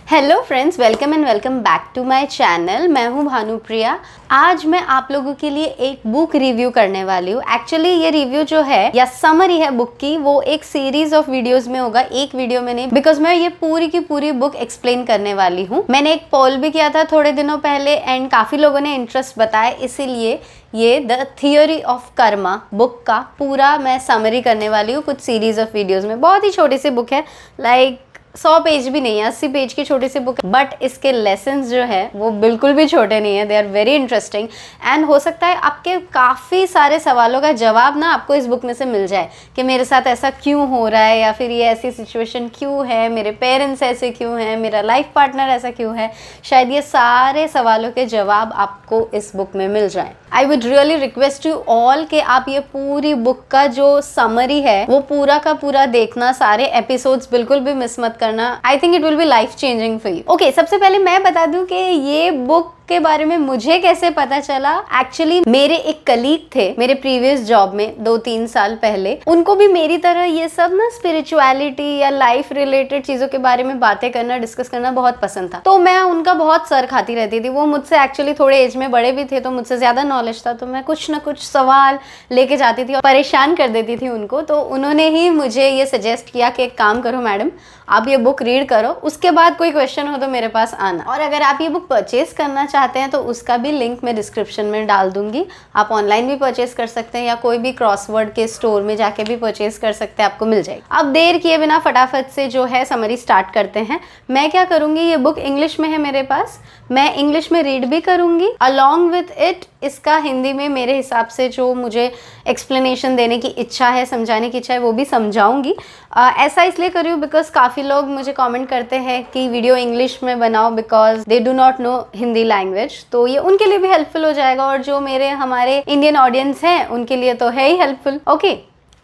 Hello friends, welcome and welcome back to my channel. मैं हूं भानुप्रिया। आज मैं आप लोगों के लिए एक बुक रिव्यू करने वाली हूँ। एक्चुअली ये रिव्यू जो है या समरी है बुक की, वो एक सीरीज ऑफ वीडियोस में होगा, एक वीडियो में नहीं, बिकॉज मैं ये पूरी की पूरी बुक एक्सप्लेन करने वाली हूँ। मैंने एक पोल भी किया था थोड़े दिनों पहले एंड काफ़ी लोगों ने इंटरेस्ट बताया, इसीलिए ये the theory of Karma book का पूरा मैं समरी करने वाली हूँ कुछ सीरीज ऑफ वीडियोज़ में। बहुत ही छोटी सी बुक है, लाइक 100 पेज भी नहीं है, 80 पेज की छोटी सी बुक है, बट इसके लेसन्स जो है वो बिल्कुल भी छोटे नहीं है। They are very interesting and हो सकता है आपके काफ़ी सारे सवालों का जवाब ना आपको इस बुक में से मिल जाए कि मेरे साथ ऐसा क्यों हो रहा है, या फिर ये ऐसी सिचुएशन क्यों है, मेरे पेरेंट्स ऐसे क्यों हैं, मेरा लाइफ पार्टनर ऐसा क्यों है। शायद ये सारे सवालों के जवाब आपको इस बुक में मिल जाए। I would really request you all कि आप ये पूरी बुक का जो समरी है वो पूरा का पूरा देखना, सारे एपिसोड्स बिल्कुल भी मिस मत करना। I think it will be life changing for you. Okay, सबसे पहले मैं बता दूं कि ये बुक के बारे में मुझे कैसे पता चला। एक्चुअली मेरे एक कलीग थे मेरे प्रीवियस जॉब में 2-3 साल पहले, उनको भी मेरी तरह ये सब ना स्पिरिचुअलिटी या लाइफ रिलेटेड चीजों के बारे में बातें करना, डिस्कस करना बहुत पसंद था। तो मैं उनका बहुत सर खाती रहती थी। वो मुझसे एक्चुअली थोड़े एज में बड़े भी थे, तो मुझसे ज्यादा नॉलेज था, तो मैं कुछ ना कुछ सवाल लेके जाती थी और परेशान कर देती थी उनको। तो उन्होंने ही मुझे ये सजेस्ट किया कि एक काम करो मैडम, आप ये बुक रीड करो, उसके बाद कोई क्वेश्चन हो तो मेरे पास आना। और अगर आप ये बुक परचेज करना चाहते हैं तो उसका भी लिंक मैं डिस्क्रिप्शन में डाल दूंगी। आप ऑनलाइन भी परचेज कर सकते हैं या कोई भी क्रॉसवर्ड के स्टोर में जाके भी परचेज कर सकते हैं, आपको मिल जाएगी। अब देर किए बिना फटाफट से जो है समरी स्टार्ट करते हैं। मैं क्या करूंगी, ये बुक इंग्लिश में है मेरे पास, मैं इंग्लिश में रीड भी करूंगी, अलॉन्ग विथ इट इसका हिंदी में मेरे हिसाब से जो मुझे एक्सप्लेनेशन देने की इच्छा है, समझाने की इच्छा है, वो भी समझाऊंगी। ऐसा इसलिए कर रही हूँ बिकॉज काफ़ी लोग मुझे कमेंट करते हैं कि वीडियो इंग्लिश में बनाओ because they do not know Hindi language, तो ये उनके लिए भी हेल्पफुल हो जाएगा और जो हमारे इंडियन ऑडियंस हैं उनके लिए तो है ही helpful. Okay,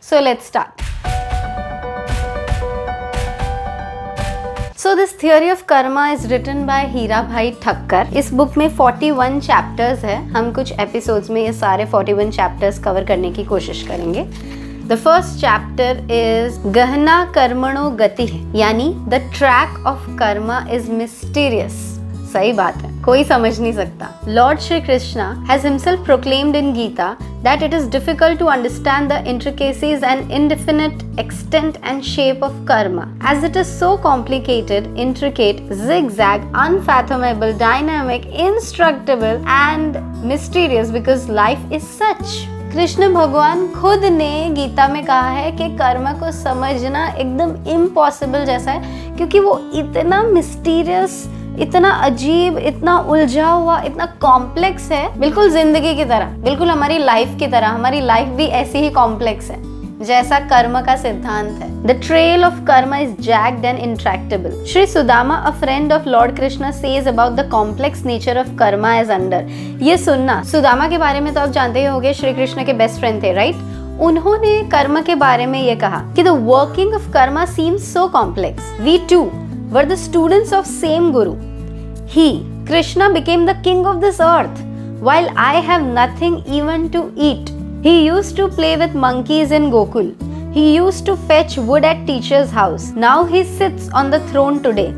so let's start. So this theory of karma is written by Hira Bhai Thakkar. इस बुक में 41 चैप्टर्स है। हम कुछ एपिसोड्स में ये सारे 41 चैप्टर्स कवर करने की कोशिश करेंगे। The first chapter is गहना कर्मणो गति, यानी the track of karma is mysterious। सही बात है, कोई समझ नहीं सकता। Lord Shri Krishna has himself proclaimed in Gita that it is difficult to understand the intricacies and indefinite extent and shape of karma, as it is so complicated, intricate, zigzag, unfathomable, dynamic, indestructible and mysterious because life is such। Krishna भगवान खुद ने गीता में कहा है कि कर्म को समझना एकदम इम्पॉसिबल जैसा है, क्योंकि वो इतना मिस्टीरियस, इतना अजीब, इतना उलझा हुआ, इतना कॉम्प्लेक्स है, बिल्कुल जिंदगी की तरह, बिल्कुल हमारी लाइफ की तरह। हमारी लाइफ भी ऐसी ही कॉम्प्लेक्स है जैसा कर्म का सिद्धांत है। The trail of karma is jagged and intractable. Shri Sudama, a friend of Lord Krishna, says about the complex nature of karma as under। ये सुनना, सुदामा के बारे में तो आप जानते ही होंगे, श्री कृष्ण के बेस्ट फ्रेंड थे, राइट? उन्होंने कर्म के बारे में ये कहा कि the working of karma seems so complex. We too were the students of same guru. He, Krishna, became the king of this earth, while I have nothing even to eat. He used to play with monkeys in Gokul. He used to fetch wood at teacher's house. Now he sits on the throne today,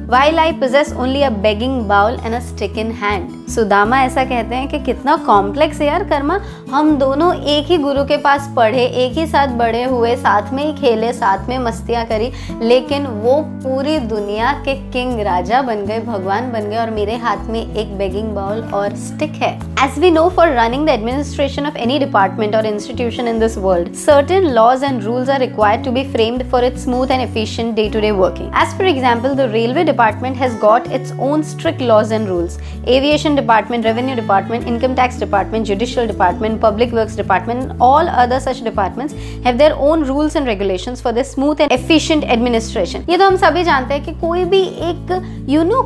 while I possess only a begging bowl and a stick in hand। Sudama ऐसा कहते हैं कि कितना complex है यार कर्मा। हम दोनों एक ही गुरु के पास पढ़े, एक ही साथ बड़े हुए, साथ में ही खेले, साथ में मस्तियाँ करी, लेकिन वो पूरी दुनिया के किंग, राजा बन गए, भगवान बन गए, और मेरे हाथ में एक बेगिंग बाउल और स्टिक है। As we know, for running the administration of any department or institution in this world, certain laws and rules are required to be framed for its smooth and efficient day-to-day working. As for example, the railway department has got its own strict laws and rules. Aviation department, revenue department, income tax department, judicial department, public works department, and all other such departments have their own rules and regulations for their smooth and efficient administration। ये तो हम सभी जानते हैं कि कोई भी एक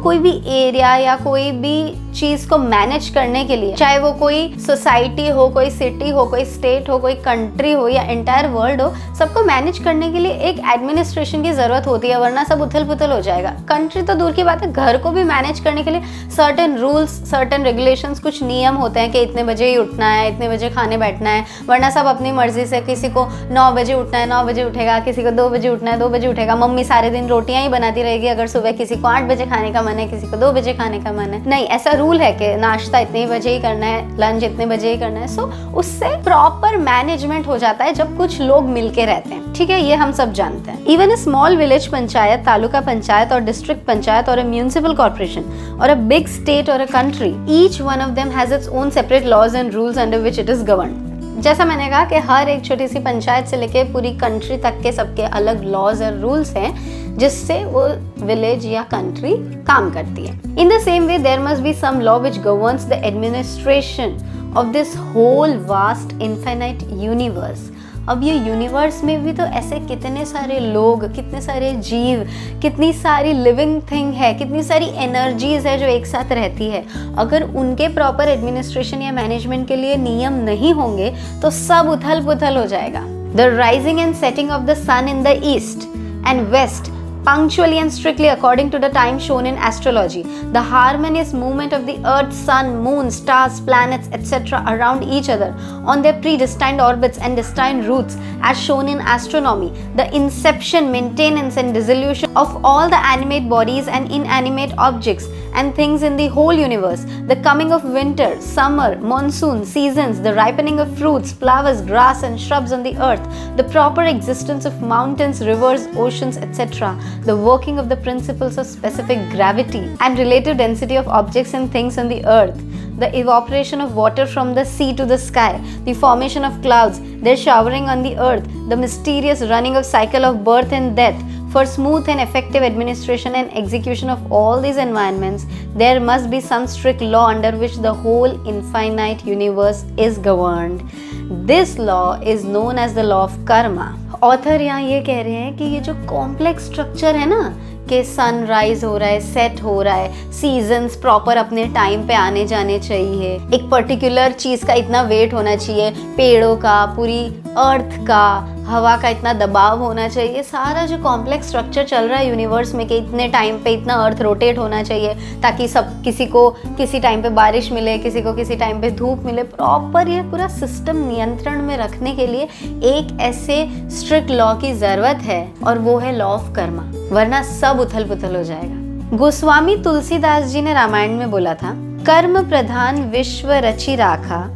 कोई भी एरिया या कोई भी चीज को मैनेज करने के लिए, चाहे वो कोई सोसाइटी हो, कोई सिटी हो, कोई स्टेट हो, कोई कंट्री हो या एंटायर वर्ल्ड हो, सबको मैनेज करने के लिए एक एडमिनिस्ट्रेशन की जरूरत होती है, वरना सब उथल पुथल हो जाएगा। कंट्री तो दूर की बात है, घर को भी मैनेज करने के लिए सर्टेन रूल्स, सर्टेन रेगुलेशंस, कुछ नियम होते हैं कि इतने बजे ही उठना है, इतने बजे खाने बैठना है, वरना सब अपनी मर्जी से, किसी को 9 बजे उठना है 9 बजे उठेगा, किसी को 2 बजे उठना है 2 बजे उठेगा, मम्मी सारे दिन रोटियां ही बनाती रहेगी अगर सुबह किसी को 8 बजे खाने का मन है, किसी को 2 बजे खाने का मन है। नहीं, ऐसा रूल है कि नाश्ता इतने बजे ही करना है, लंच इतने बजे ही करना है। सो उससे प्रॉपर मैनेजमेंट हो जाता है जब कुछ लोग मिलके रहते हैं, ठीक है, ये हम सब जानते हैं। Even a small village panchayat, taluka panchayat और डिस्ट्रिक्ट पंचायत और अ म्युनिसिपल कॉर्पोरेशन और अ बिग स्टेट और a country, each one of them has its own separate laws and rules under which it is governed. जैसा मैंने कहा कि हर एक छोटी सी पंचायत से लेके पूरी कंट्री तक के सबके अलग लॉज और रूल्स हैं जिससे वो विलेज या कंट्री काम करती है। In the same way there must be some law which governs the administration of this whole vast infinite universe. अब ये यूनिवर्स में भी तो ऐसे कितने सारे लोग, कितने सारे जीव, कितनी सारी लिविंग थिंग है, कितनी सारी एनर्जीज है जो एक साथ रहती है। अगर उनके प्रॉपर एडमिनिस्ट्रेशन या मैनेजमेंट के लिए नियम नहीं होंगे तो सब उथल पुथल हो जाएगा। The rising and setting of the sun in the east and west punctually and strictly according to the time shown in astrology, the harmonious movement of the earth, sun, moon, stars, planets, etc. around each other on their predestined orbits and destined routes as shown in astronomy, the inception, maintenance and dissolution of all the animate bodies and inanimate objects and things in the whole universe, the coming of winter, summer, monsoon, seasons, the ripening of fruits, flowers, grass and shrubs on the earth, the proper existence of mountains, rivers, oceans, etc., the working of the principles of specific gravity and relative density of objects and things on the earth, the evaporation of water from the sea to the sky, the formation of clouds, their showering on the earth, the mysterious running of cycle of birth and death. For smooth and effective administration and execution of all these environments, there must be some strict law under which the whole infinite universe is governed. This law is known as the law of karma. Author यहाँ ये कह रहे हैं कि ये जो complex structure है ना, कि सनराइज हो रहा है, सेट हो रहा है, सीजन्स प्रॉपर अपने टाइम पे आने जाने चाहिए, एक पर्टिकुलर चीज़ का इतना वेट होना चाहिए, पेड़ों का, पूरी अर्थ का, हवा का इतना दबाव होना चाहिए, सारा जो कॉम्प्लेक्स स्ट्रक्चर चल रहा है यूनिवर्स में कि इतने टाइम पे इतना अर्थ रोटेट होना चाहिए ताकि सब, किसी को किसी टाइम पे बारिश मिले, किसी को किसी टाइम पे धूप मिले, प्रॉपर ये पूरा सिस्टम नियंत्रण में रखने के लिए एक ऐसे स्ट्रिक्ट लॉ की ज़रूरत है और वो है लॉ ऑफ कर्मा, वरना सब उथल पुथल हो जाएगा। गोस्वामी तुलसीदास जी ने रामायण में बोला था, कर्म प्रधान विश्व रचि राखा,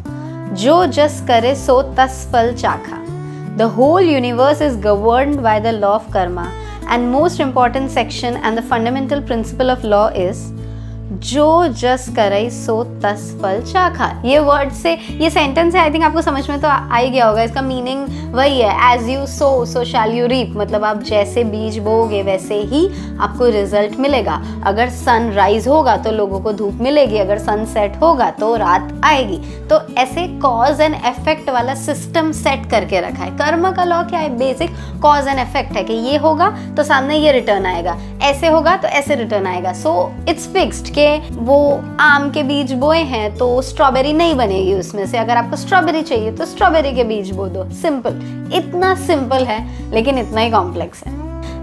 जो जस करे सो तस फल चाखा। The whole universe is governed by the law of karma, and most important section and the fundamental principle of law is जो जस करई सो तस फल चाखा। ये वर्ड से, ये सेंटेंस है, आई थिंक आपको समझ में तो आ ही गया होगा। इसका मीनिंग वही है, as you sow so shall you reap, मतलब आप जैसे बीज बोओगे वैसे ही आपको रिजल्ट मिलेगा। अगर सन राइज होगा तो लोगों को धूप मिलेगी, अगर सन सेट होगा तो रात आएगी। तो ऐसे कॉज एंड इफेक्ट वाला सिस्टम सेट करके रखा है। कर्म का लॉ क्या है? बेसिक कॉज एंड इफेक्ट है कि ये होगा तो सामने ये रिटर्न आएगा, ऐसे होगा तो ऐसे रिटर्न आएगा। सो इट्स फिक्स्ड के वो आम के बीज बोए हैं तो स्ट्रॉबेरी नहीं बनेगी उसमें से, अगर आपको स्ट्रॉबेरी चाहिए तो स्ट्रॉबेरी के बीज बो दो। सिंपल, इतना सिंपल है लेकिन इतना ही कॉम्प्लेक्स है।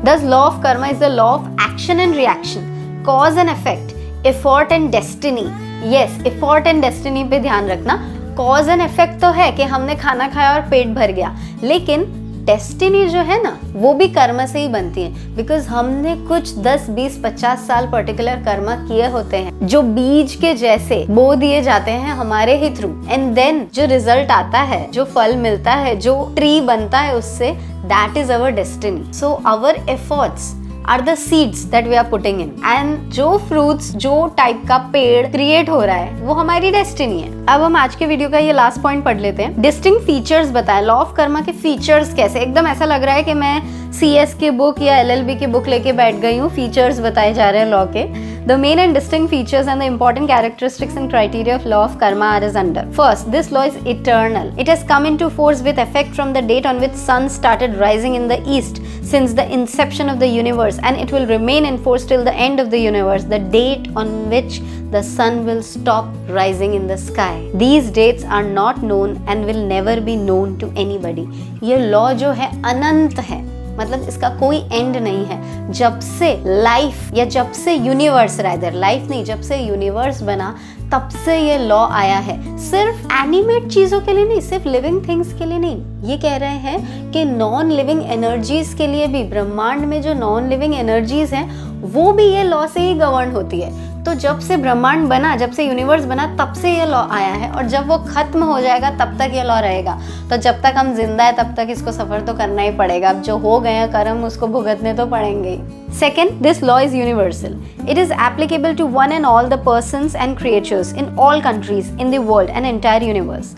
Thus law of karma is the law of action and reaction, cause and effect, effort and destiny. Yes, effort and destiny पे ध्यान रखना। cause and effect तो है कि हमने खाना खाया और पेट भर गया, लेकिन डेस्टिनी जो है ना वो भी कर्म से ही बनती है, बिकॉज हमने कुछ 10, 20, 50 साल पर्टिकुलर कर्म किए होते हैं जो बीज के जैसे बो दिए जाते हैं हमारे ही थ्रू, एंड देन जो रिजल्ट आता है, जो फल मिलता है, जो ट्री बनता है उससे, that is our destiny. So our efforts are the seeds that we are putting in, and जो फ्रूट्स, जो टाइप का पेड़ क्रिएट हो रहा है वो हमारी डेस्टिनी है। अब हम आज के वीडियो का ये लास्ट पॉइंट पढ़ लेते हैं। डिस्टिंक्ट फीचर्स बताएं, लॉ ऑफ कर्मा के फीचर्स कैसे। एकदम ऐसा लग रहा है कि मैं CS की बुक या LLB की बुक लेके बैठ गई हूँ, फीचर्स बताए जा रहे हैं लॉ के। The main and distinct features and the important characteristics and criteria of law of karma are as under. First, this law is eternal. It has come into force with effect from the date on which sun started rising in the east since the inception of the universe, and it will remain in force till the end of the universe, the date on which the sun will stop rising in the sky. These dates are not known and will never be known to anybody. ये law जो है अनंत है, मतलब इसका कोई and नहीं है। जब से लाइफ या जब से यूनिवर्स, रादर लाइफ नहीं, जब से यूनिवर्स बना तब से ये लॉ आया है। सिर्फ एनिमेट चीज़ों के लिए नहीं, सिर्फ लिविंग थिंग्स के लिए नहीं। ये कह रहे हैं कि नॉन लिविंग एनर्जीज के लिए भी, ब्रह्मांड में जो नॉन लिविंग एनर्जीज हैं वो भी ये लॉ से ही गवर्न होती है। तो जब से ब्रह्मांड बना, जब से यूनिवर्स बना तब से ये लॉ आया है, और जब वो खत्म हो जाएगा तब तक ये लॉ रहेगा। तो जब तक हम जिंदा है तब तक इसको सफर तो करना ही पड़ेगा। अब जो हो गए हैं कर्म उसको भुगतने तो पड़ेंगे ही। Second, this law is universal. It is applicable to one and all the persons and creatures in all countries in the world and entire universe.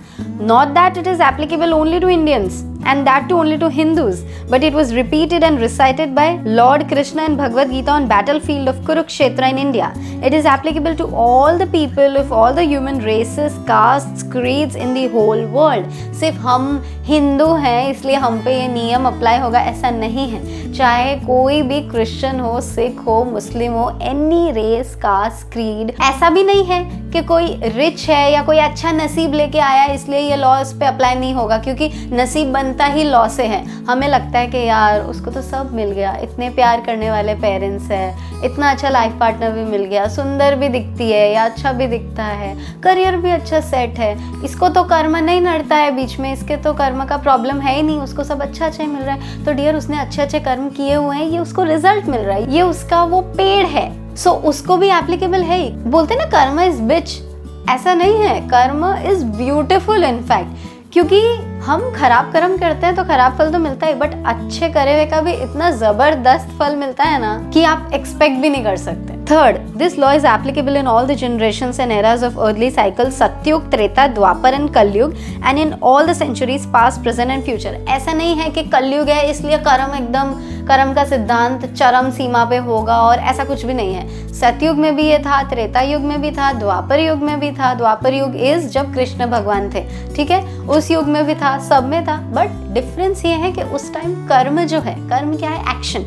Not that it is applicable only to Indians and that too only to Hindus, but it was repeated and recited by Lord Krishna in Bhagavad Gita on battlefield of Kurukshetra in India. It is applicable to all the people of all the human races, castes, creeds in the whole world. सिर्फ हम हिंदू हैं इसलिए हम पे ये नियम apply होगा ऐसा नहीं है। चाहे कोई भी क्रिश्चियन हो, सिख हो, मुस्लिम हो, एनी रेस, कास्ट, क्रीड, ऐसा भी नहीं है कि कोई रिच है या कोई अच्छा नसीब लेके आया इसलिए ये लॉ इस पे अप्लाई नहीं होगा, क्योंकि नसीब बनता ही लॉ से है। हमें लगता है कि यार उसको तो सब मिल गया, इतने प्यार करने वाले पेरेंट्स है, इतना अच्छा लाइफ पार्टनर भी मिल गया, सुंदर भी दिखती है या अच्छा भी दिखता है, करियर भी अच्छा सेट है, इसको तो कर्म नहीं नड़ता है बीच में, इसके तो कर्म का प्रॉब्लम है ही नहीं, उसको सब अच्छा अच्छा ही मिल रहा है। तो डियर उसने अच्छे अच्छे कर्म किए हुए हैं, ये उसको रिजल्ट मिल रहा है, ये उसका वो पेड़ है, सो उसको भी एप्लीकेबल है ही। बोलते ना कर्म इज बिच, ऐसा नहीं है, कर्म इज ब्यूटिफुल इनफैक्ट, क्योंकि हम खराब कर्म करते हैं तो खराब फल तो मिलता है, बट अच्छे करे हुए का भी इतना जबरदस्त फल मिलता है ना कि आप एक्सपेक्ट भी नहीं कर सकते। Third, this law is applicable in all the generations and eras of early cycle, Satyug, Treta, Dwapar and Kalyug, and in all the centuries past, present and future. ऐसा नहीं है कि कलयुग है इसलिए कर्म एकदम, कर्म का सिद्धांत चरम सीमा पे होगा, और ऐसा कुछ भी नहीं है। सतयुग में भी ये था, त्रेता युग में भी था, द्वापर युग में भी था। द्वापर युग इज जब कृष्ण भगवान थे, ठीक है, उस युग में भी था, सब में था, बट डिफरेंस ये है कि उस टाइम कर्म जो है, कर्म क्या है, एक्शन,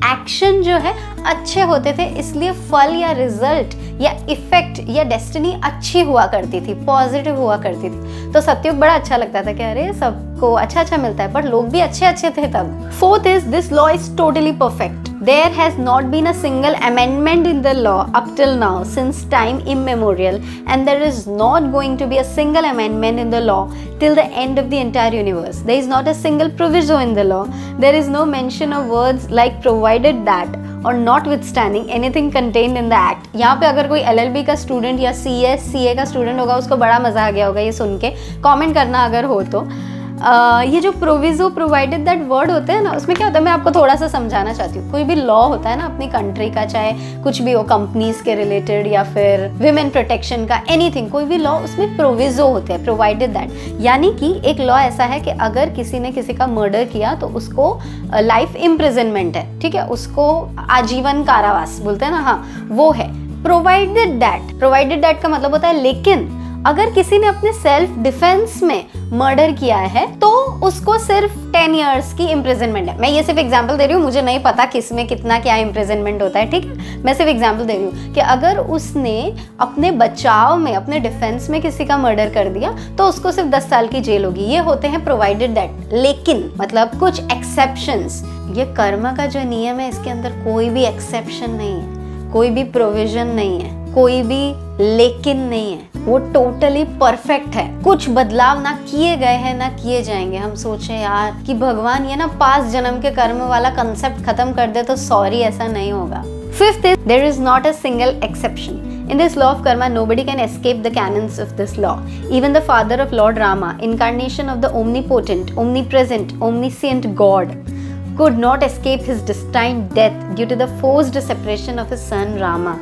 एक्शन जो है अच्छे होते थे, इसलिए फल या रिजल्ट या इफेक्ट या डेस्टिनी अच्छी हुआ करती थी, पॉजिटिव हुआ करती थी। तो सतयुग बड़ा अच्छा लगता था कि अरे सबको अच्छा अच्छा मिलता है, पर लोग भी अच्छे अच्छे थे तब। Fourth is this law is totally perfect. There has not been a single amendment in the law up till now since time immemorial, and there is not going to be a single amendment in the law till the end of the entire universe. There is not a single proviso in the law. There is no mention of words like provided that or notwithstanding anything contained in the act. यहाँ पे अगर कोई LLB का student या CS CA का student होगा उसको बड़ा मजा आ गया होगा ये सुन के, कॉमेंट करना अगर हो तो। ये जो प्रोविजो, प्रोवाइडेड दैट वर्ड होते हैं ना, उसमें क्या होता है मैं आपको थोड़ा सा समझाना चाहती हूँ। कोई भी लॉ होता है ना अपनी कंट्री का, चाहे कुछ भी हो, कंपनीज के रिलेटेड या फिर विमेन प्रोटेक्शन का, एनीथिंग, कोई भी लॉ उसमें प्रोविजो होते हैं, प्रोवाइडेड दैट। यानी कि एक लॉ ऐसा है कि अगर किसी ने किसी का मर्डर किया तो उसको लाइफ इम्प्रिजनमेंट है, ठीक है, उसको आजीवन कारावास बोलते हैं ना, हाँ वो है प्रोवाइडेड दैट। प्रोवाइडेड दैट का मतलब होता है लेकिन अगर किसी ने अपने सेल्फ डिफेंस में मर्डर किया है तो उसको सिर्फ 10 इयर्स की इम्प्रिजनमेंट है। मैं ये सिर्फ एग्जांपल दे रही हूँ, मुझे नहीं पता किस में कितना क्या इम्प्रिजनमेंट होता है, ठीक है, मैं सिर्फ एग्जांपल दे रही हूँ कि अगर उसने अपने बचाव में, अपने डिफेंस में किसी का मर्डर कर दिया तो उसको सिर्फ 10 साल की जेल होगी। ये होते हैं प्रोवाइडेड दैट। लेकिन मतलब कुछ एक्सेप्शंस, ये कर्म का जो नियम है इसके अंदर कोई भी एक्सेप्शन नहीं है, कोई भी प्रोविजन नहीं है, कोई भी लेकिन नहीं है, वो टोटली परफेक्ट है। कुछ बदलाव ना किए गए हैं ना किए जाएंगे। हम सोचे यार कि भगवान ये ना 5 जन्म के कर्म वाला कंसेप्ट खत्म कर दे तो सॉरी, ऐसा नहीं होगा। Fifth is there is not a single exception. In this law of karma, nobody can escape the canons of this law. Even the father of Lord Rama, incarnation of the omnipotent, omnipresent, omniscient God, could not escape his destined death due to the forced separation of his son Rama.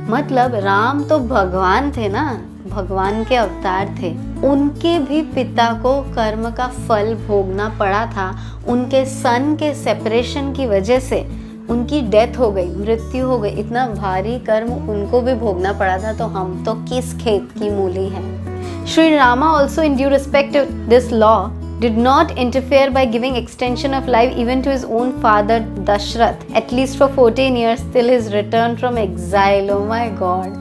मतलब राम तो भगवान थे ना, भगवान के अवतार थे, उनके भी पिता को कर्म का फल भोगना पड़ा था। उनके सन के सेपरेशन की वजह से उनकी डेथ हो गई, मृत्यु हो गई, इतना भारी कर्म उनको भी भोगना पड़ा था, तो हम तो किस खेत की मूली हैं। Shri Rama also in due respect to this law did not interfere by giving extension of life even to his own father Dashrath, at least for 14 years till his return from exile. Oh my God!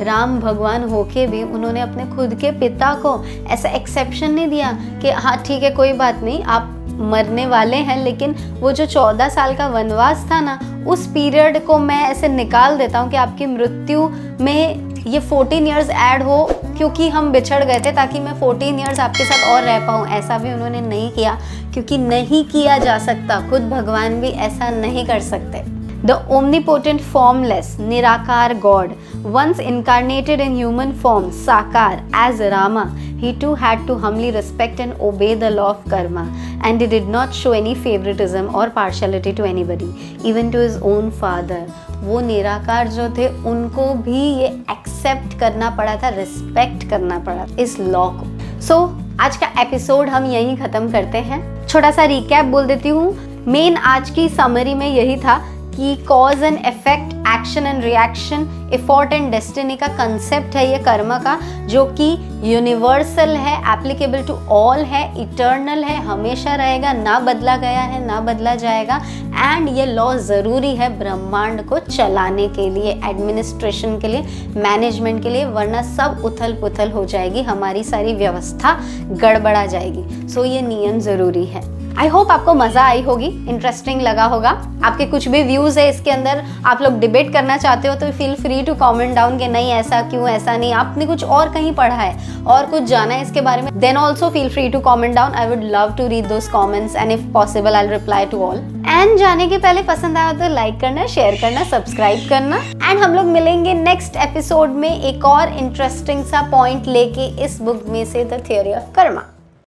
Ram भगवान होके भी उन्होंने अपने खुद के पिता को ऐसा एक्सेप्शन नहीं दिया कि हाँ ठीक है कोई बात नहीं, आप मरने वाले हैं, लेकिन वो जो 14 साल का वनवास था ना, उस पीरियड को मैं ऐसे निकाल देता हूँ कि आपकी मृत्यु में ये 14 इयर्स ऐड हो, क्योंकि हम बिछड़ गए थे, ताकि मैं 14 इयर्स आपके साथ और रह पाऊँ। ऐसा भी उन्होंने नहीं किया, क्योंकि नहीं किया जा सकता, खुद भगवान भी ऐसा नहीं कर सकते। The omnipotent formless, निराकार God, once incarnated in human form, Sakar, as Rama, he too had to humbly respect and obey the law of karma, and he did not show any favoritism or partiality to anybody, even to his own father. वो निराकार जो थे उनको भी ये accept करना पड़ा था, रिस्पेक्ट करना पड़ा इस लॉ को। सो आज का एपिसोड हम यहीं ख़त्म करते हैं। छोटा सा रिकैप बोल देती हूँ। मेन आज की समरी में यही था कि cause and effect, action and reaction, effort and destiny का कंसेप्ट है ये कर्म का, जो कि यूनिवर्सल है, एप्लीकेबल टू ऑल है, इटर्नल है, हमेशा रहेगा, ना बदला गया है ना बदला जाएगा। एंड ये लॉ ज़रूरी है ब्रह्मांड को चलाने के लिए, एडमिनिस्ट्रेशन के लिए, मैनेजमेंट के लिए, वरना सब उथल पुथल हो जाएगी, हमारी सारी व्यवस्था गड़बड़ा जाएगी। सो ये नियम ज़रूरी है। आई होप आपको मज़ा आई होगी, इंटरेस्टिंग लगा होगा। आपके कुछ भी व्यूज़ है इसके अंदर, आप लोग डिबेट करना चाहते हो तो feel free to comment down कि नहीं ऐसा क्यों, ऐसा नहीं, आपने कुछ और कहीं पढ़ा है और कुछ जाना है इसके बारे में, then also feel free to comment down. I would love to read those comments and if possible I will reply to all. And जाने के पहले पसंद आया तो लाइक करना, शेयर करना, सब्सक्राइब करना। एंड हम लोग मिलेंगे नेक्स्ट एपिसोड में एक और इंटरेस्टिंग सा पॉइंट लेके इस बुक में से, द थ्योरी ऑफ कर्मा।